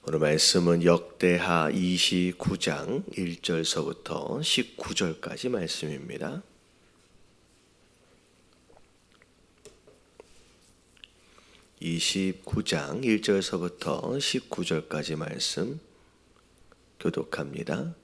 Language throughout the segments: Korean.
오늘 말씀은 역대하 29장 1절서부터 19절까지 말씀입니다. (29장) 1절서부터 19절까지 말씀 교독합니다.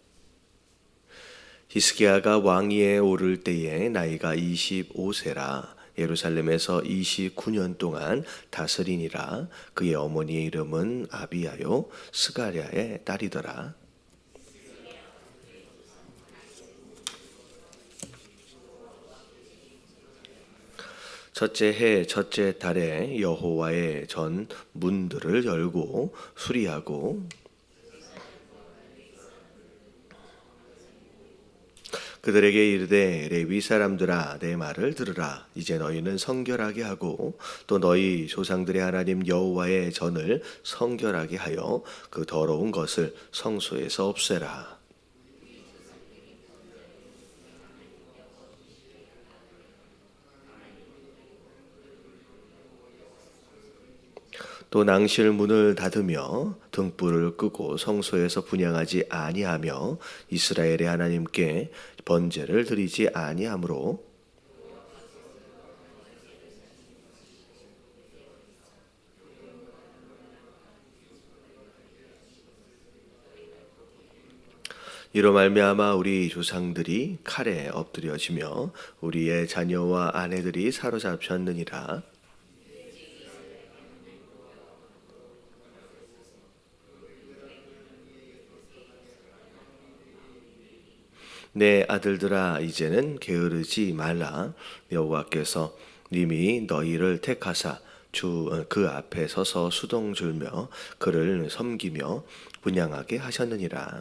히스기야가 왕위에 오를 때에 나이가 25세라 예루살렘에서 29년 동안 다스리니라. 그의 어머니의 이름은 아비야요 스가랴의 딸이더라. 첫째 해 첫째 달에 여호와의 전 문들을 열고 수리하고 그들에게 이르되 레위 사람들아 내 말을 들으라. 이제 너희는 성결하게 하고 또 너희 조상들의 하나님 여호와의 전을 성결하게 하여 그 더러운 것을 성소에서 없애라. 또 낭실 문을 닫으며 등불을 끄고 성소에서 분향하지 아니하며 이스라엘의 하나님께 번제를 드리지 아니하므로 이로 말미암아 우리 조상들이 칼에 엎드려지며 우리의 자녀와 아내들이 사로잡혔느니라. 내 아들들아 이제는 게으르지 말라. 여호와께서 님이 너희를 택하사 주 그 앞에 서서 수동 줄며 그를 섬기며 분향하게 하셨느니라.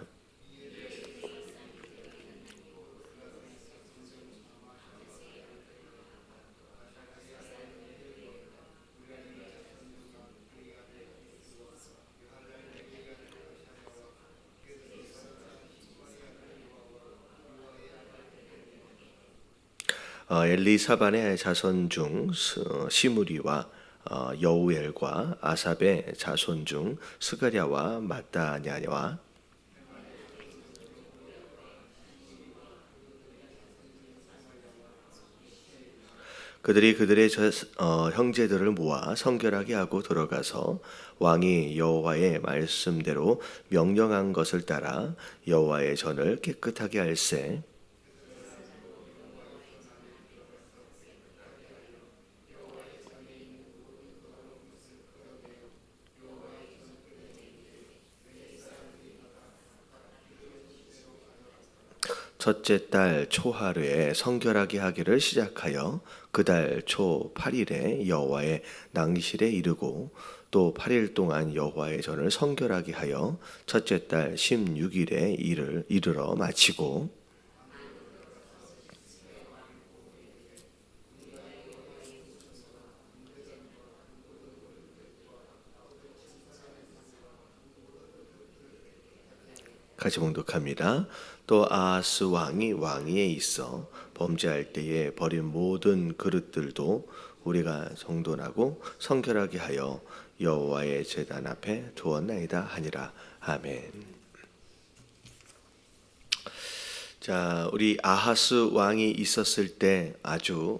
엘리사반의 자손 중 시므리와 여우엘과 아삽의 자손 중 스가랴와 마따냐와 그들이 그들의 형제들을 모아 성결하게 하고 들어가서 왕이 여호와의 말씀대로 명령한 것을 따라 여호와의 전을 깨끗하게 할세. 첫째 달 초하루에 성결하게 하기를 시작하여 그 달 초 8일에 여호와의 낭실에 이르고 또 8일 동안 여호와의 전을 성결하게 하여 첫째 달 16일에 이르러 마치고 같이 봉독합니다. 또 아하스 왕이 왕위에 있어 범죄할 때에 버린 모든 그릇들도 우리가 정돈하고 성결하게 하여 여호와의 제단 앞에 두었나이다 하니라. 아멘. 자, 우리 아하스 왕이 있었을 때 아주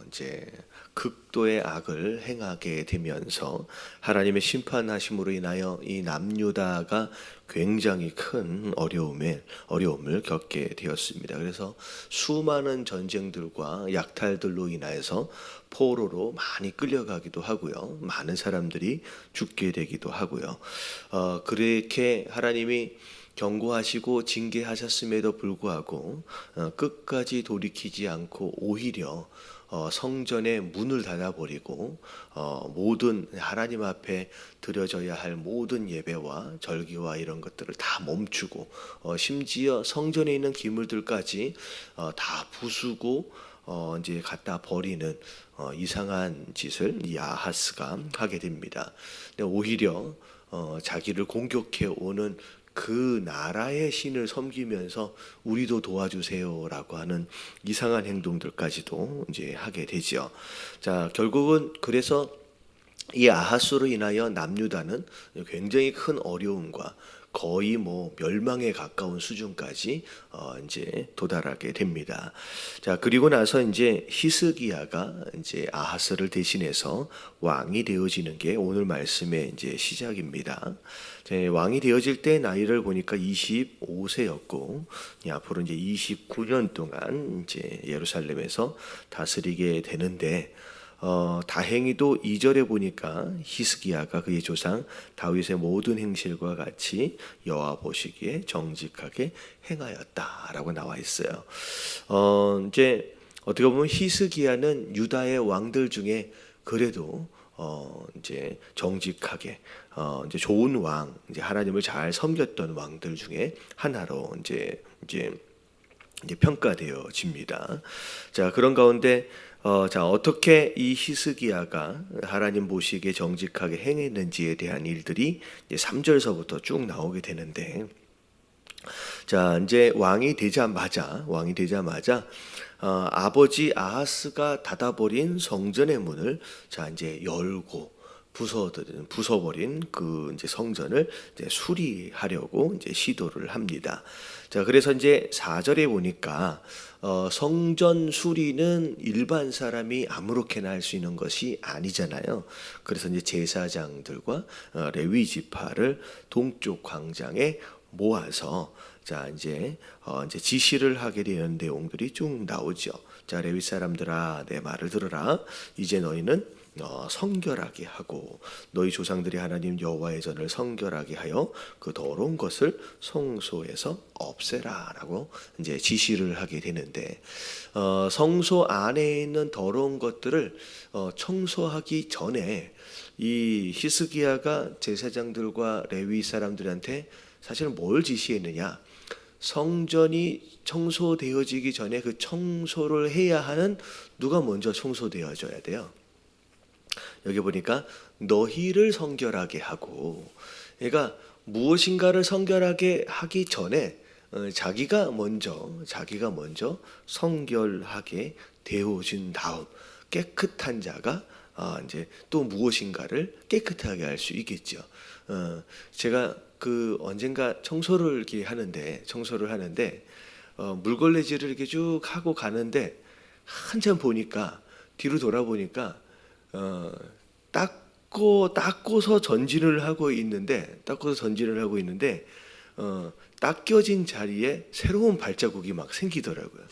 이제 극도의 악을 행하게 되면서 하나님의 심판하심으로 인하여 이 남유다가 굉장히 큰 어려움을 겪게 되었습니다. 그래서 수많은 전쟁들과 약탈들로 인하여서 포로로 많이 끌려가기도 하고요. 많은 사람들이 죽게 되기도 하고요. 그렇게 하나님이 경고하시고 징계하셨음에도 불구하고 끝까지 돌이키지 않고 오히려 성전의 문을 닫아버리고 모든 하나님 앞에 드려져야 할 모든 예배와 절기와 이런 것들을 다 멈추고 심지어 성전에 있는 기물들까지 다 부수고 이제 갖다 버리는 이상한 짓을 이 아하스가 하게 됩니다. 근데 오히려 자기를 공격해 오는 그 나라의 신을 섬기면서 우리도 도와주세요라고 하는 이상한 행동들까지도 이제 하게 되죠. 자, 결국은 그래서 이 아하스로 인하여 남유다는 굉장히 큰 어려움과 거의 멸망에 가까운 수준까지 이제 도달하게 됩니다. 자, 그리고 나서 이제 히스기야가 이제 아하스를 대신해서 왕이 되어지는 게 오늘 말씀의 이제 시작입니다. 왕이 되어질 때 나이를 보니까 25세였고 앞으로 이제 29년 동안 이제 예루살렘에서 다스리게 되는데 다행히도 2절에 보니까 히스기야가 그의 조상 다윗의 모든 행실과 같이 여호와 보시기에 정직하게 행하였다라고 나와 있어요. 이제 어떻게 보면 히스기야는 유다의 왕들 중에 그래도 이제 정직하게 이제 좋은 왕, 이제 하나님을 잘 섬겼던 왕들 중에 하나로 이제 평가되어집니다. 자, 그런 가운데 자, 어떻게 이 히스기야가 하나님 보시기에 정직하게 행했는지에 대한 일들이 이제 3절서부터 쭉 나오게 되는데, 자, 이제 왕이 되자마자 아버지 아하스가 닫아버린 성전의 문을 자 이제 열고 부숴버린 그 이제 성전을 이제 수리하려고 이제 시도를 합니다. 자, 그래서 이제 4절에 보니까 성전 수리는 일반 사람이 아무렇게나 할 수 있는 것이 아니잖아요. 그래서 이제 제사장들과 레위 지파를 동쪽 광장에 모아서 자 이제 지시를 하게 되는 내용들이 쭉 나오죠. 자, 레위 사람들아, 내 말을 들으라. 이제 너희는 성결하게 하고 너희 조상들이 하나님 여호와의 전을 성결하게 하여 그 더러운 것을 성소에서 없애라라고 이제 지시를 하게 되는데, 성소 안에 있는 더러운 것들을 청소하기 전에 이 히스기야가 제사장들과 레위 사람들한테 사실은 뭘 지시했느냐? 성전이 청소되어지기 전에 그 청소를 해야 하는 누가 먼저 청소되어져야 돼요. 여기 보니까 너희를 성결하게 하고, 그러니까 무엇인가를 성결하게 하기 전에 자기가 먼저 성결하게 되어진 다음 깨끗한 자가 이제 또 무엇인가를 깨끗하게 할 수 있겠죠. 제가 그 언젠가 청소를 하는데 물걸레질을 이렇게 쭉 하고 가는데 한참 보니까 뒤로 돌아보니까 닦고서 전진을 하고 있는데 닦여진 자리에 새로운 발자국이 막 생기더라고요.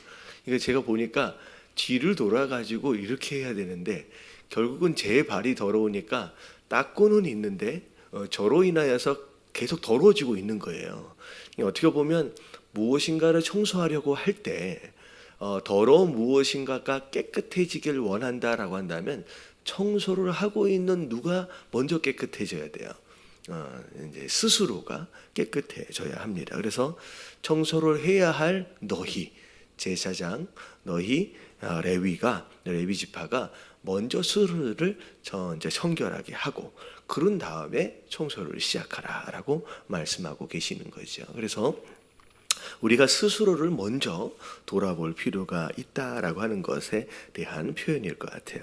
그러니까 제가 보니까 뒤를 돌아가지고 이렇게 해야 되는데 결국은 제 발이 더러우니까 닦고는 있는데 저로 인하여서 계속 더러워지고 있는 거예요. 어떻게 보면 무엇인가를 청소하려고 할 때 더러운 무엇인가가 깨끗해지길 원한다라고 한다면 청소를 하고 있는 누가 먼저 깨끗해져야 돼요. 이제 스스로가 깨끗해져야 합니다. 그래서 청소를 해야 할 너희 제사장, 너희 레위 지파가 먼저 스스로를 이제 청결하게 하고 그런 다음에 청소를 시작하라라고 말씀하고 계시는 거죠. 그래서 우리가 스스로를 먼저 돌아볼 필요가 있다라고 하는 것에 대한 표현일 것 같아요.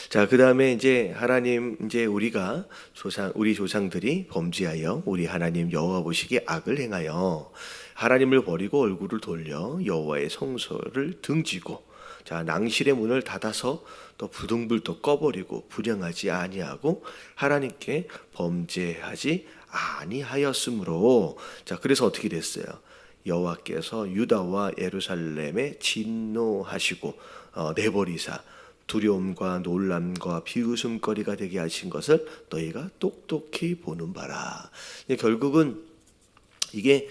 자, 그 다음에 이제 하나님, 이제 우리 조상들이 범죄하여 우리 하나님 여호와 보시기에 악을 행하여 하나님을 버리고 얼굴을 돌려 여호와의 성소를 등지고, 자, 낭실의 문을 닫아서 또 부둥불도 꺼버리고 불량하지 아니하고 하나님께 범죄하지 아니하였으므로, 자, 그래서 어떻게 됐어요? 여호와께서 유다와 예루살렘에 진노하시고 내버리사 두려움과 놀람과 비웃음거리가 되게 하신 것을 너희가 똑똑히 보는 바라. 결국은 이게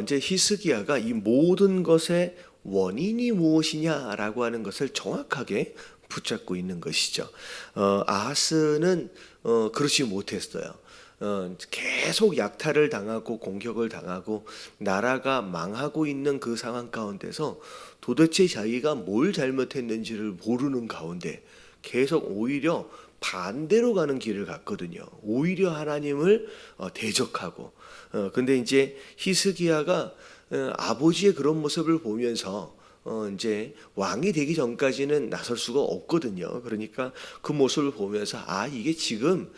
이제 히스기야가 이 모든 것의 원인이 무엇이냐라고 하는 것을 정확하게 붙잡고 있는 것이죠. 아하스는 그렇지 못했어요. 계속 약탈을 당하고 공격을 당하고 나라가 망하고 있는 그 상황 가운데서 도대체 자기가 뭘 잘못했는지를 모르는 가운데 계속 오히려 반대로 가는 길을 갔거든요. 오히려 하나님을 대적하고. 근데 이제 히스기야가 아버지의 그런 모습을 보면서 이제 왕이 되기 전까지는 나설 수가 없거든요. 그러니까 그 모습을 보면서 이게 지금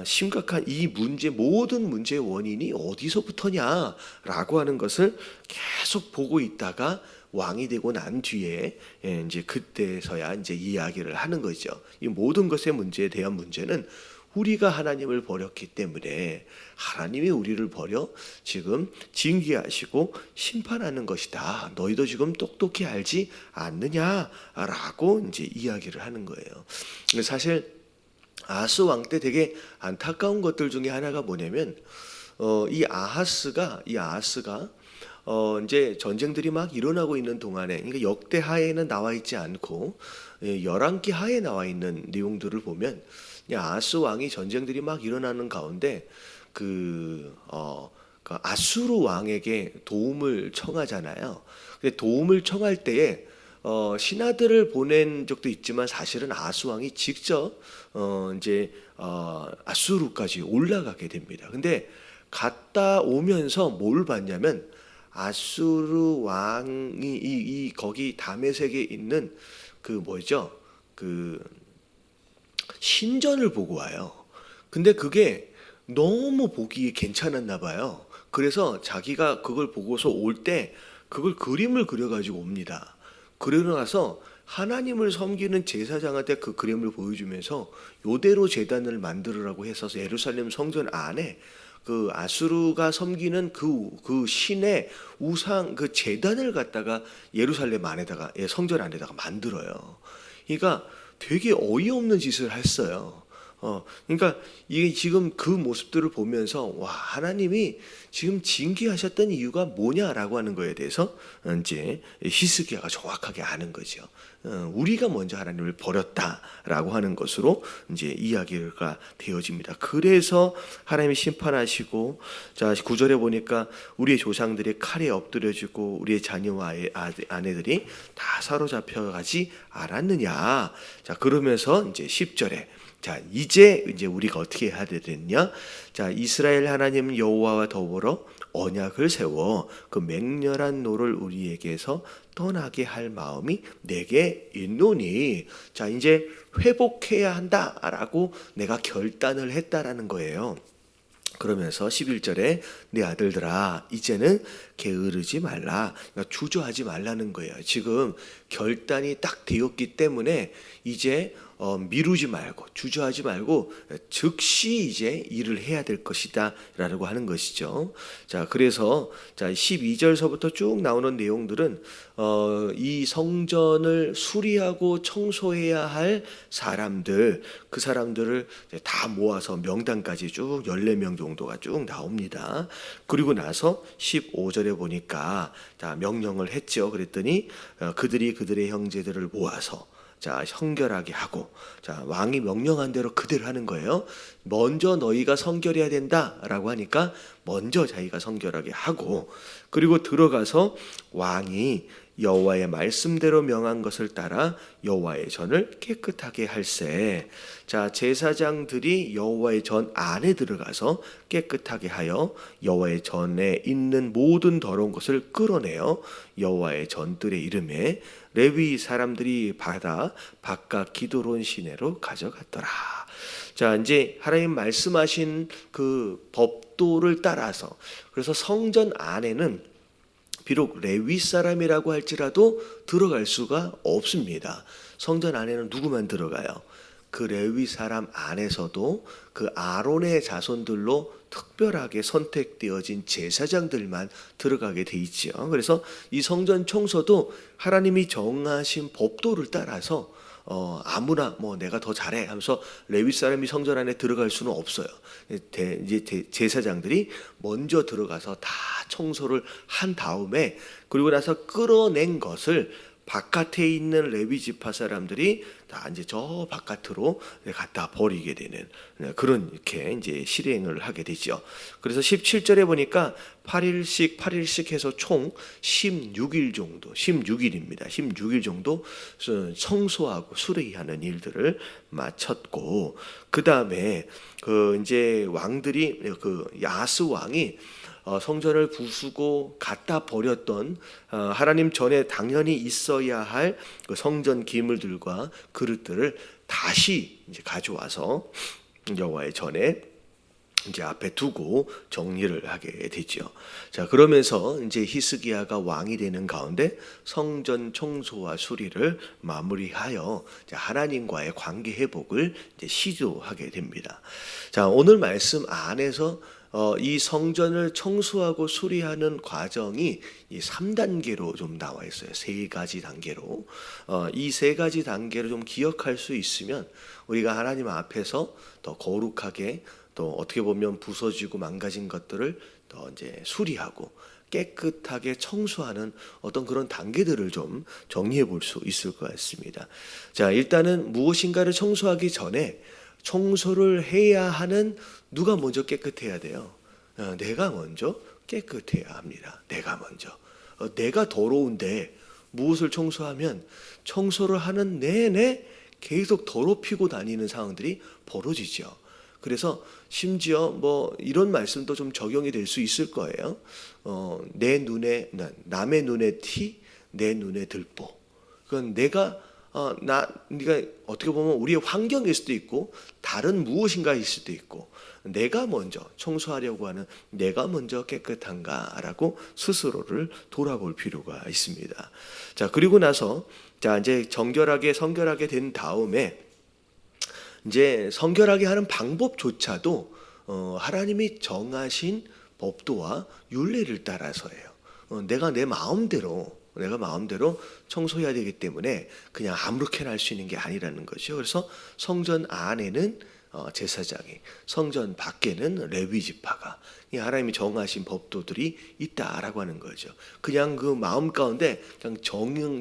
심각한 이 문제, 모든 문제의 원인이 어디서부터냐라고 하는 것을 계속 보고 있다가 왕이 되고 난 뒤에 이제 그때서야 이제 이야기를 하는 거죠. 이 모든 것의 문제에 대한 문제는 우리가 하나님을 버렸기 때문에 하나님이 우리를 버려 지금 징계하시고 심판하는 것이다. 너희도 지금 똑똑히 알지 않느냐라고 이제 이야기를 하는 거예요. 사실 아하스 왕 때 되게 안타까운 것들 중에 하나가 뭐냐면 이 아하스가 이제 전쟁들이 막 일어나고 있는 동안에, 그러니까 역대 하에는 나와 있지 않고 열왕기 하에 나와 있는 내용들을 보면 아하스 왕이 전쟁들이 막 일어나는 가운데 그 아수르 왕에게 도움을 청하잖아요. 근데 도움을 청할 때에 신하들을 보낸 적도 있지만 사실은 아하스 왕이 직접 이제 아수르까지 올라가게 됩니다. 근데 갔다 오면서 뭘 봤냐면 아수르 왕이 이 거기 다메섹에 있는 그 뭐죠? 그 신전을 보고 와요. 근데 그게 너무 보기에 괜찮았나 봐요. 그래서 자기가 그걸 보고서 올 때 그걸 그림을 그려가지고 옵니다. 그러고 나서 하나님을 섬기는 제사장한테 그 그림을 보여주면서 요대로 제단을 만들으라고 해서 예루살렘 성전 안에 그 아수르가 섬기는 그 신의 우상 그 제단을 갖다가 예루살렘 안에다가 성전 안에다가 만들어요. 그러니까 되게 어이없는 짓을 했어요. 그러니까 이게 지금 그 모습들을 보면서 와, 하나님이 지금 징계하셨던 이유가 뭐냐라고 하는 거에 대해서 이제 히스기야가 정확하게 아는 거죠. 우리가 먼저 하나님을 버렸다라고 하는 것으로 이제 이야기가 되어집니다. 그래서 하나님이 심판하시고, 자 9절에 보니까 우리의 조상들이 칼에 엎드려지고 우리의 자녀와 아내들이 다 사로잡혀 가지 않았느냐. 자 그러면서 이제 10절에 자 이제 우리가 어떻게 해야 되느냐? 자 이스라엘 하나님 여호와와 더불어 언약을 세워 그 맹렬한 노를 우리에게서 떠나게 할 마음이 내게 있노니, 자 이제 회복해야 한다라고 내가 결단을 했다라는 거예요. 그러면서 11절에 내 아들들아 이제는 게으르지 말라, 그러니까 주저하지 말라는 거예요. 지금 결단이 딱 되었기 때문에 이제 미루지 말고 주저하지 말고 즉시 이제 일을 해야 될 것이다 라고 하는 것이죠. 자 그래서 자 12절서부터 쭉 나오는 내용들은 이 성전을 수리하고 청소해야 할 사람들, 그 사람들을 다 모아서 명단까지 쭉 14명 정도가 쭉 나옵니다. 그리고 나서 15절에 보니까 자 명령을 했죠. 그랬더니 그들이 그들의 형제들을 모아서 자 성결하게 하고, 자 왕이 명령한 대로 그대로 하는 거예요. 먼저 너희가 성결해야 된다라고 하니까 먼저 자기가 성결하게 하고, 그리고 들어가서 왕이 여호와의 말씀대로 명한 것을 따라 여호와의 전을 깨끗하게 할세. 자 제사장들이 여호와의 전 안에 들어가서 깨끗하게 하여 여호와의 전에 있는 모든 더러운 것을 끌어내어 여호와의 전들의 이름에 레위 사람들이 받아 바깥 기드론 시내로 가져갔더라. 자 이제 하나님 말씀하신 그 법도를 따라서, 그래서 성전 안에는 비록 레위 사람이라고 할지라도 들어갈 수가 없습니다. 성전 안에는 누구만 들어가요? 그 레위 사람 안에서도 그 아론의 자손들로 특별하게 선택되어진 제사장들만 들어가게 돼 있지요. 그래서 이 성전 청소도 하나님이 정하신 법도를 따라서 아무나 뭐 내가 더 잘해 하면서 레위 사람이 성전 안에 들어갈 수는 없어요. 이제 제사장들이 먼저 들어가서 다 청소를 한 다음에, 그리고 나서 끌어낸 것을 바깥에 있는 레위 지파 사람들이 다 이제 저 바깥으로 갖다 버리게 되는 그런 이렇게 이제 실행을 하게 되죠. 그래서 17절에 보니까 8일씩 해서 총 16일 정도, 16일입니다. 16일 정도 청소하고 수리하는 일들을 마쳤고, 그 다음에 그 이제 왕들이 그 야스 왕이 성전을 부수고 갖다 버렸던 하나님 전에 당연히 있어야 할 그 성전 기물들과 그릇들을 다시 이제 가져와서 여호와의 전에 이제 앞에 두고 정리를 하게 되죠. 자, 그러면서 이제 히스기야가 왕이 되는 가운데 성전 청소와 수리를 마무리하여 하나님과의 관계 회복을 이제 시도하게 됩니다. 자, 오늘 말씀 안에서 이 성전을 청소하고 수리하는 과정이 이 3단계로 좀 나와 있어요. 3가지 단계로. 이 3가지 단계를 좀 기억할 수 있으면 우리가 하나님 앞에서 더 거룩하게, 또 어떻게 보면 부서지고 망가진 것들을 더 이제 수리하고 깨끗하게 청소하는 어떤 그런 단계들을 좀 정리해 볼 수 있을 것 같습니다. 자, 일단은 무엇인가를 청소하기 전에 청소를 해야 하는 누가 먼저 깨끗해야 돼요? 내가 먼저 깨끗해야 합니다. 내가 먼저. 내가 더러운데 무엇을 청소하면 청소를 하는 내내 계속 더럽히고 다니는 상황들이 벌어지죠. 그래서 심지어 뭐 이런 말씀도 좀 적용이 될 수 있을 거예요. 내 눈에, 남의 눈에 티, 내 눈에 들보. 그건 네가 어떻게 보면 우리의 환경일 수도 있고 다른 무엇인가일 수도 있고, 내가 먼저 청소하려고 하는 내가 먼저 깨끗한가라고 스스로를 돌아볼 필요가 있습니다. 자, 그리고 나서 자, 이제 성결하게 된 다음에 이제 성결하게 하는 방법조차도 하나님이 정하신 법도와 율례를 따라서예요. 내가 마음대로 청소해야 되기 때문에 그냥 아무렇게나 할 수 있는 게 아니라는 거죠. 그래서 성전 안에는 제사장이, 성전 밖에는 레위 지파가, 이 하나님이 정하신 법도들이 있다라고 하는 거죠. 그냥 그 마음 가운데 그냥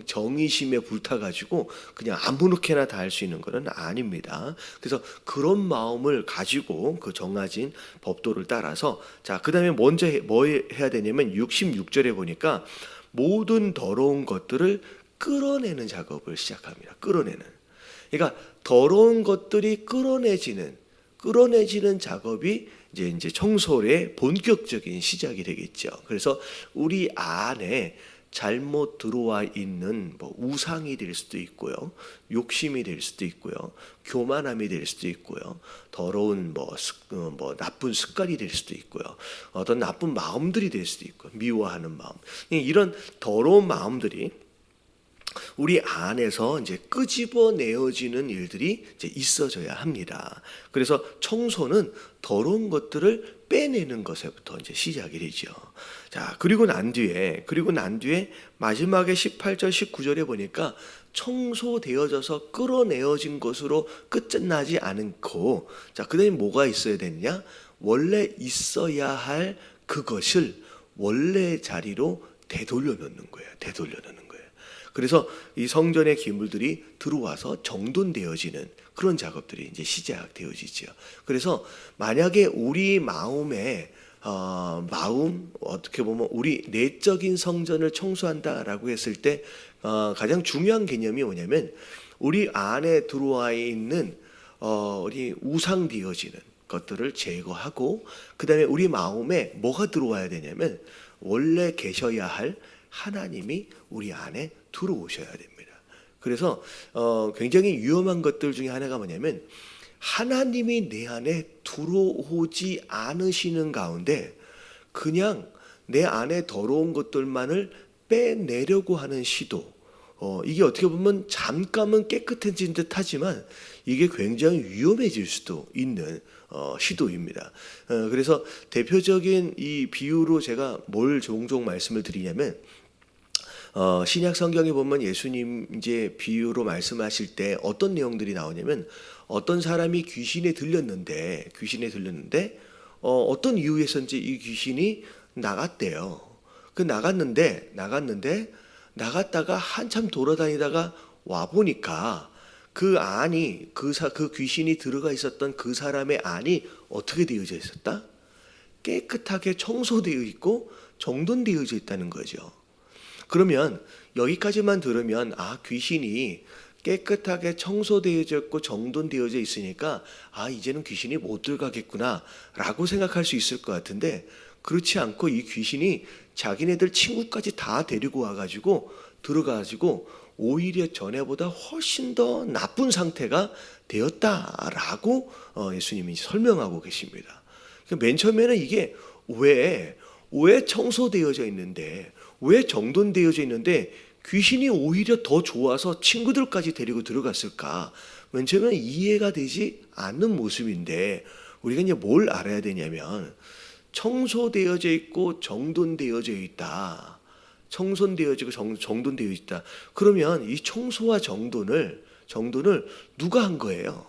정의심에 불타가지고 그냥 아무렇게나 다 할 수 있는 것은 아닙니다. 그래서 그런 마음을 가지고 그 정해진 법도를 따라서, 자, 그 다음에 먼저 뭐 해야 되냐면 66절에 보니까 모든 더러운 것들을 끌어내는 작업을 시작합니다. 끌어내는. 그러니까 더러운 것들이 끌어내지는 작업이 이제 청소의 본격적인 시작이 되겠죠. 그래서 우리 안에 잘못 들어와 있는 뭐 우상이 될 수도 있고요, 욕심이 될 수도 있고요, 교만함이 될 수도 있고요, 더러운 뭐 나쁜 습관이 될 수도 있고요, 어떤 나쁜 마음들이 될 수도 있고, 미워하는 마음, 이런 더러운 마음들이 우리 안에서 이제 끄집어내어지는 일들이 이제 있어져야 합니다. 그래서 청소는 더러운 것들을 빼내는 것에부터 이제 시작이 되죠. 자, 그리고 난 뒤에 마지막에 18절, 19절에 보니까 청소되어져서 끌어내어진 것으로 끝나지 않고, 자, 그다음에 뭐가 있어야 되느냐? 원래 있어야 할 그것을 원래 자리로 되돌려 놓는 거예요. 그래서 이 성전의 기물들이 들어와서 정돈되어지는 그런 작업들이 이제 시작되어지죠. 그래서 만약에 우리 마음에 어떻게 보면 우리 내적인 성전을 청소한다라고 했을 때 가장 중요한 개념이 뭐냐면, 우리 안에 들어와 있는 우리 우상되어지는 것들을 제거하고, 그 다음에 우리 마음에 뭐가 들어와야 되냐면 원래 계셔야 할 하나님이 우리 안에 들어오셔야 됩니다. 그래서 굉장히 위험한 것들 중에 하나가 뭐냐면, 하나님이 내 안에 들어오지 않으시는 가운데 그냥 내 안에 더러운 것들만을 빼내려고 하는 시도, 이게 어떻게 보면 잠깐은 깨끗해진 듯 하지만 이게 굉장히 위험해질 수도 있는 시도입니다. 그래서 대표적인 이 비유로 제가 뭘 종종 말씀을 드리냐면, 신약 성경에 보면 예수님 이제 비유로 말씀하실 때 어떤 내용들이 나오냐면, 어떤 사람이 귀신에 들렸는데 어떤 이유에서인지 이 귀신이 나갔대요. 나갔다가 한참 돌아다니다가 와 보니까 그 귀신이 들어가 있었던 그 사람의 안이 어떻게 되어져 있었다? 깨끗하게 청소되어 있고 정돈되어져 있다는 거죠. 그러면 여기까지만 들으면 귀신이 깨끗하게 청소되어져 있고 정돈되어져 있으니까 이제는 귀신이 못 들어가겠구나 라고 생각할 수 있을 것 같은데, 그렇지 않고 이 귀신이 자기네들 친구까지 다 데리고 와가지고 들어가가지고 오히려 전에보다 훨씬 더 나쁜 상태가 되었다라고 예수님이 설명하고 계십니다. 그러니까 맨 처음에는 이게 왜 청소되어져 있는데, 왜 정돈되어져 있는데 귀신이 오히려 더 좋아서 친구들까지 데리고 들어갔을까? 맨 처음에는 이해가 되지 않는 모습인데, 우리가 이제 뭘 알아야 되냐면, 청소되어져 있고 정돈되어져 있다. 청소되어지고 정돈되어 있다. 그러면 이 청소와 정돈을 누가 한 거예요?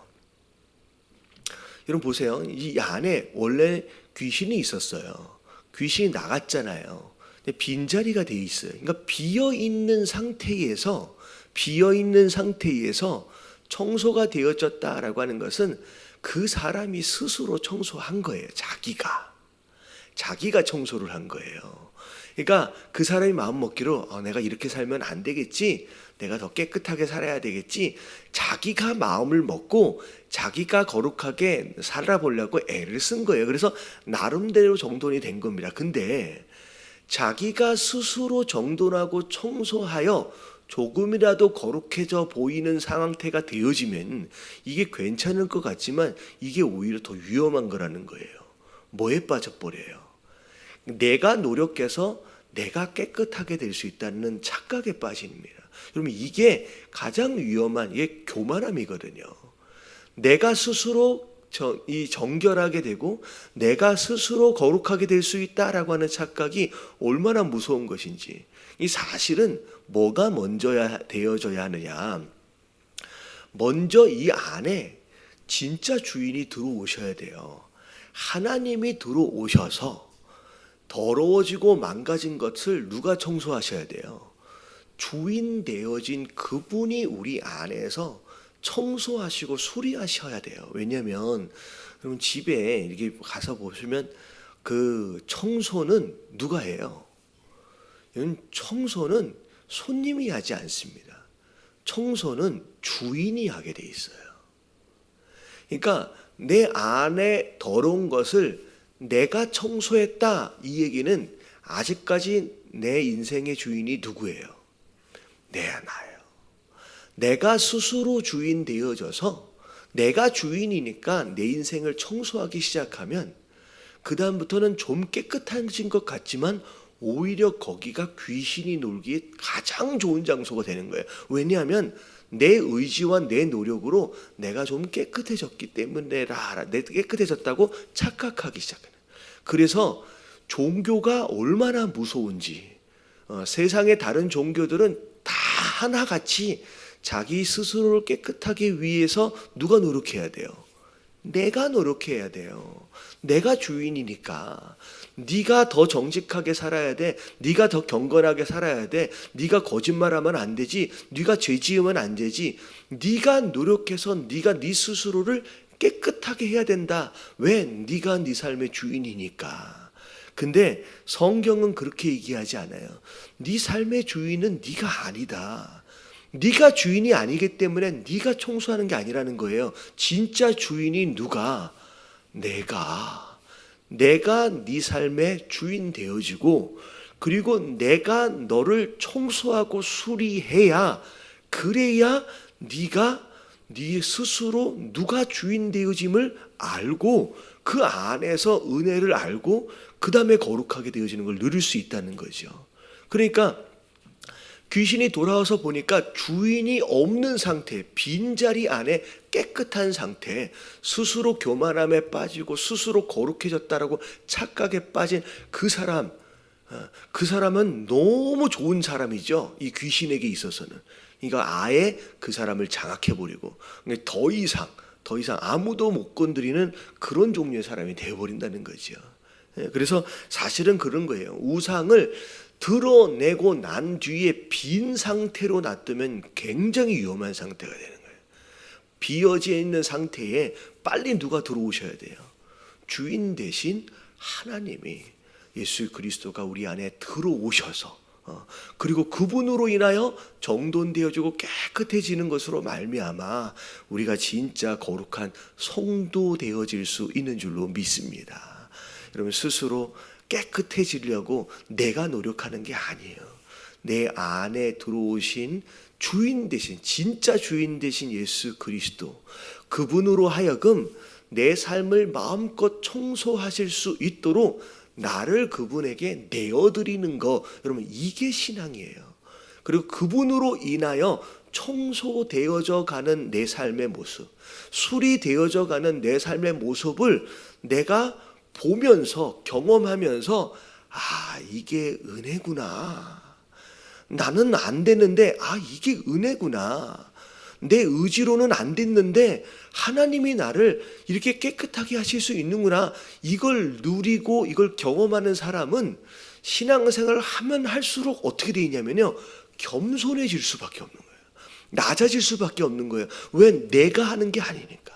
여러분 보세요. 이 안에 원래 귀신이 있었어요. 귀신이 나갔잖아요. 빈자리가 돼 있어요. 그러니까 비어 있는 상태에서 청소가 되어졌다라고 하는 것은 그 사람이 스스로 청소한 거예요. 자기가 청소를 한 거예요. 그러니까 그 사람이 마음 먹기로 내가 이렇게 살면 안 되겠지, 내가 더 깨끗하게 살아야 되겠지, 자기가 마음을 먹고 자기가 거룩하게 살아보려고 애를 쓴 거예요. 그래서 나름대로 정돈이 된 겁니다. 근데 자기가 스스로 정돈하고 청소하여 조금이라도 거룩해져 보이는 상태가 되어지면 이게 괜찮을 것 같지만 이게 오히려 더 위험한 거라는 거예요. 뭐에 빠져버려요? 내가 노력해서 내가 깨끗하게 될 수 있다는 착각에 빠집니다. 여러분 이게 가장 위험한 이게 교만함이거든요. 내가 스스로 정결하게 되고 내가 스스로 거룩하게 될 수 있다라고 하는 착각이 얼마나 무서운 것인지. 이 사실은 뭐가 먼저 되어져야 하느냐? 먼저 이 안에 진짜 주인이 들어오셔야 돼요. 하나님이 들어오셔서 더러워지고 망가진 것을 누가 청소하셔야 돼요? 주인 되어진 그분이 우리 안에서 청소하시고 수리하셔야 돼요. 왜냐하면 여러분 집에 이렇게 가서 보시면 그 청소는 누가 해요? 청소는 손님이 하지 않습니다. 청소는 주인이 하게 돼 있어요. 그러니까 내 안에 더러운 것을 내가 청소했다, 이 얘기는 아직까지 내 인생의 주인이 누구예요? 나예요. 내가 스스로 주인 되어져서 내가 주인이니까 내 인생을 청소하기 시작하면 그 다음부터는 좀 깨끗해진 것 같지만 오히려 거기가 귀신이 놀기에 가장 좋은 장소가 되는 거예요. 왜냐하면 내 의지와 내 노력으로 내가 좀 깨끗해졌기 때문에 깨끗해졌다고 착각하기 시작해요. 그래서 종교가 얼마나 무서운지, 세상의 다른 종교들은 다 하나같이 자기 스스로를 깨끗하게 위해서 누가 노력해야 돼요? 내가 노력해야 돼요. 내가 주인이니까. 네가 더 정직하게 살아야 돼. 네가 더 경건하게 살아야 돼. 네가 거짓말하면 안 되지. 네가 죄 지으면 안 되지. 네가 노력해서 네가 네 스스로를 깨끗하게 해야 된다. 왜? 네가 네 삶의 주인이니까. 근데 성경은 그렇게 얘기하지 않아요. 네 삶의 주인은 네가 아니다. 네가 주인이 아니기 때문에 네가 청소하는 게 아니라는 거예요. 진짜 주인이 누가? 내가 네 삶의 주인 되어지고, 그리고 내가 너를 청소하고 수리해야, 그래야 네가 네 스스로 누가 주인 되어짐을 알고 그 안에서 은혜를 알고 그 다음에 거룩하게 되어지는 걸 누릴 수 있다는 거죠. 그러니까 귀신이 돌아와서 보니까 주인이 없는 상태, 빈자리 안에 깨끗한 상태, 스스로 교만함에 빠지고 스스로 거룩해졌다라고 착각에 빠진 그 사람은 너무 좋은 사람이죠. 이 귀신에게 있어서는. 그러니까 아예 그 사람을 장악해버리고 더 이상 아무도 못 건드리는 그런 종류의 사람이 되어버린다는 거죠. 그래서 사실은 그런 거예요. 우상을 드러내고 난 뒤에 빈 상태로 놔두면 굉장히 위험한 상태가 되는 거예요. 비어져 있는 상태에 빨리 누가 들어오셔야 돼요. 주인 대신 하나님이, 예수 그리스도가 우리 안에 들어오셔서 그리고 그분으로 인하여 정돈되어지고 깨끗해지는 것으로 말미암아 우리가 진짜 거룩한 성도 되어질 수 있는 줄로 믿습니다. 여러분 스스로 깨끗해지려고 내가 노력하는 게 아니에요. 내 안에 들어오신 주인 되신, 진짜 주인 되신 예수 그리스도, 그분으로 하여금 내 삶을 마음껏 청소하실 수 있도록 나를 그분에게 내어드리는 거, 여러분 이게 신앙이에요. 그리고 그분으로 인하여 청소되어져 가는 내 삶의 모습, 수리되어져 가는 내 삶의 모습을 내가 보면서 경험하면서 이게 은혜구나. 나는 안 되는데 이게 은혜구나. 내 의지로는 안 됐는데 하나님이 나를 이렇게 깨끗하게 하실 수 있는구나. 이걸 누리고 이걸 경험하는 사람은 신앙생활을 하면 할수록 어떻게 되냐면요, 겸손해질 수밖에 없는 거예요. 낮아질 수밖에 없는 거예요. 왜? 내가 하는 게 아니니까.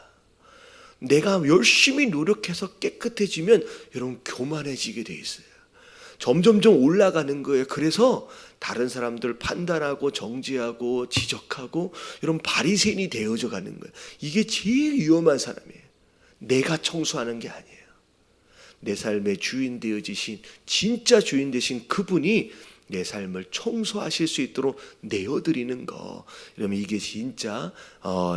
내가 열심히 노력해서 깨끗해지면 여러분 교만해지게 돼 있어요. 점점점 올라가는 거예요. 그래서 다른 사람들 판단하고 정죄하고 지적하고 이런 바리새인이 되어져 가는 거예요. 이게 제일 위험한 사람이에요. 내가 청소하는 게 아니에요. 내 삶의 주인 되어지신, 진짜 주인 되신 그분이 내 삶을 청소하실 수 있도록 내어드리는 거. 이러면 이게 진짜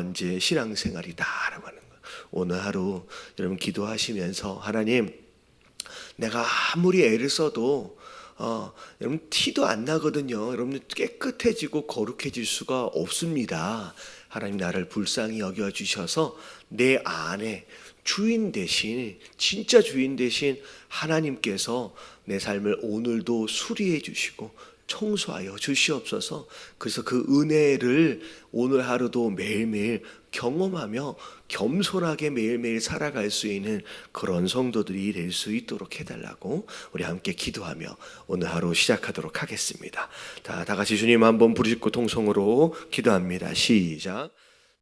이제 신앙생활이다라고 하는 거예요. 오늘 하루 여러분 기도하시면서 하나님, 내가 아무리 애를 써도 여러분 티도 안 나거든요. 여러분 깨끗해지고 거룩해질 수가 없습니다. 하나님 나를 불쌍히 여겨주셔서 내 안에 주인 대신, 진짜 주인 대신 하나님께서 내 삶을 오늘도 수리해 주시고 청소하여 주시옵소서. 그래서 그 은혜를 오늘 하루도 매일매일 경험하며 겸손하게 매일매일 살아갈 수 있는 그런 성도들이 될 수 있도록 해달라고 우리 함께 기도하며 오늘 하루 시작하도록 하겠습니다. 다 같이 주님 한번 부르짖고 통성으로 기도합니다. 시작.